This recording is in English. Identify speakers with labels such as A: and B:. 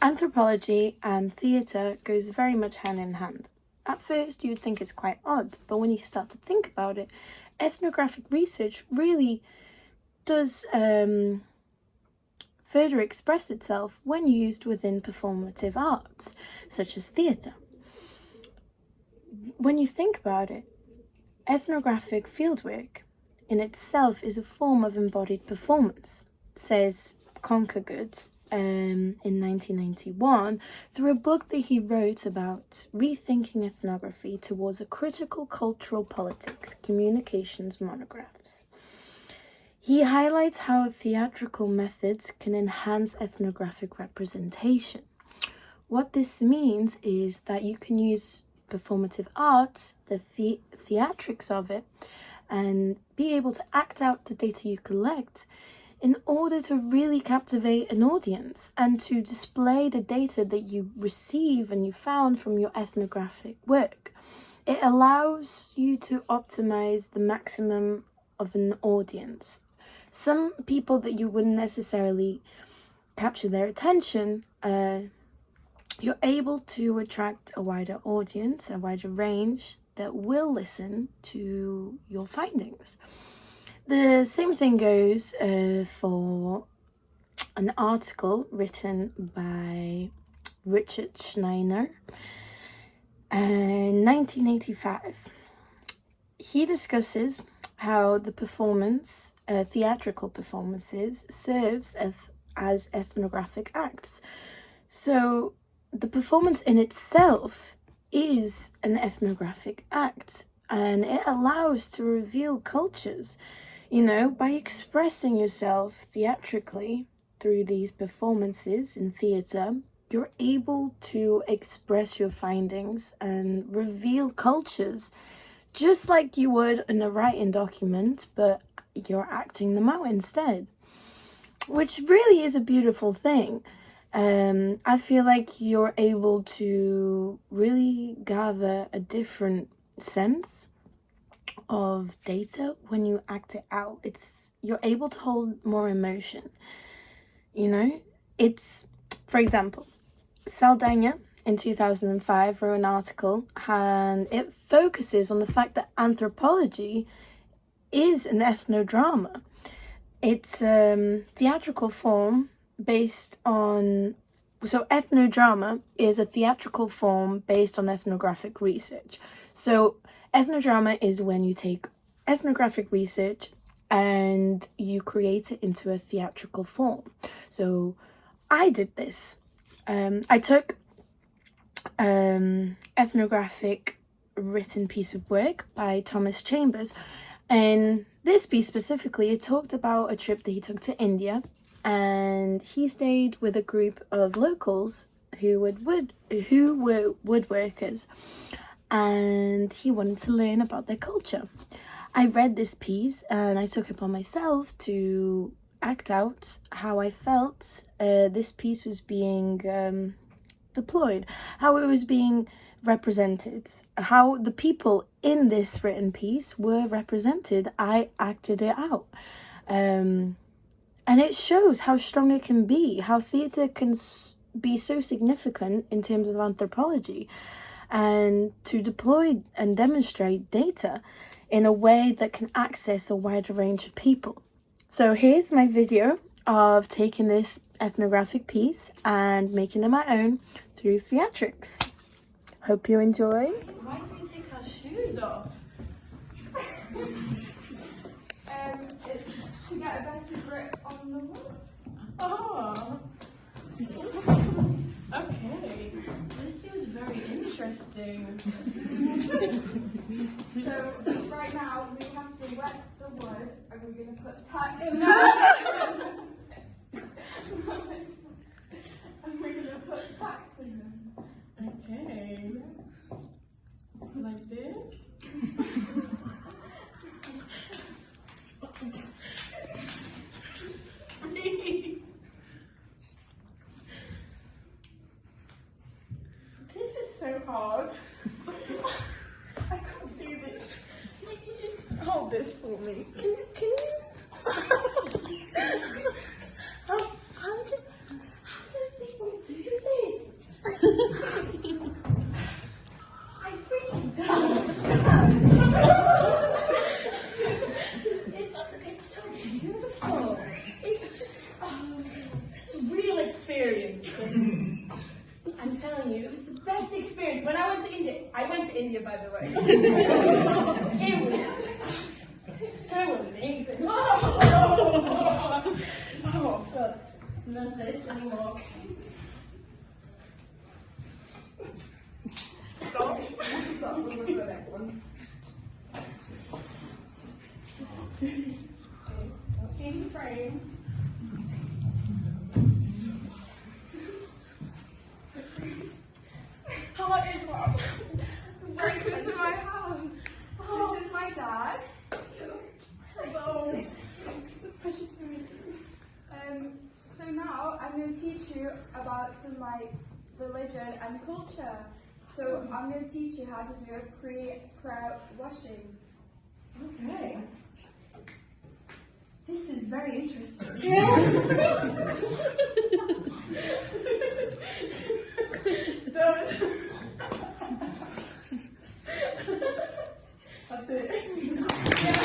A: Anthropology and theatre goes very much hand in hand. At first, you'd think it's quite odd, but when you start to think about it, ethnographic research really does further express itself when used within performative arts, such as theatre. When you think about it, ethnographic fieldwork in itself is a form of embodied performance, says Conkergood in 1991 through a book that he wrote about rethinking ethnography towards a critical cultural politics communications monographs. He highlights how theatrical methods can enhance ethnographic representation. What this means is that you can use performative art, the theatrics of it, and be able to act out the data you collect in order to really captivate an audience and to display the data that you receive and you found from your ethnographic work. It allows you to optimize the maximum of an audience. Some people that you wouldn't necessarily capture their attention, you're able to attract a wider audience, a wider range that will listen to your findings. The same thing goes for an article written by Richard Schneider in 1985. He discusses how the performance, theatrical performances, serves as ethnographic acts. So the performance in itself is an ethnographic act, and it allows to reveal cultures. By expressing yourself theatrically through these performances in theatre, you're able to express your findings and reveal cultures just like you would in a writing document, but you're acting them out instead, which really is a beautiful thing. I feel like you're able to really gather a different sense of data when you act it out. You're able to hold more emotion. It's, for example, Saldana in 2005 wrote an article and it focuses on the fact that anthropology is an ethnodrama. It's a theatrical form based on... So ethnodrama is a theatrical form based on ethnographic research. So ethnodrama is when you take ethnographic research and you create it into a theatrical form. So I did this. I took ethnographic written piece of work by Thomas Chambers, and this piece specifically, it talked about a trip that he took to India, and he stayed with a group of locals who were woodworkers, and he wanted to learn about their culture. I read this piece and I took it upon myself to act out how I felt this piece was being deployed, how it was being represented, how the people in this written piece were represented. I acted it out. And it shows how strong it can be, how theatre can be so significant in terms of anthropology, and to deploy and demonstrate data in a way that can access a wider range of people. So here's my video of taking this ethnographic piece and making it my own through theatrics. Hope you enjoy.
B: Why do we take our shoes off? It's to get a better grip on the wood. Oh. Okay. This seems very interesting. So right now we have to wet the wood and we're going to put tacks in it. And we're going to put tacks in them.
A: Okay. Like this? Please. This is so hard. I can't do this. Hold this for me. Can you? How do people do this?
B: I really don't understand.
A: It's so beautiful. It's just, it's a real experience. And I'm telling you, it was the best experience. When I went to India, by the way. It was so amazing. Oh, God. None of this anymore.
B: Stop. Stop. We'll go to the next one. Okay. Changing frames. How is Mom? Welcome to my house. This is my dad. Hello. It's a pleasure to meet you. So now I'm going to teach you about some of my religion and culture. So I'm going to teach you how to do a pre-prayer washing.
A: Okay. This is very interesting.
B: That's it. Yeah.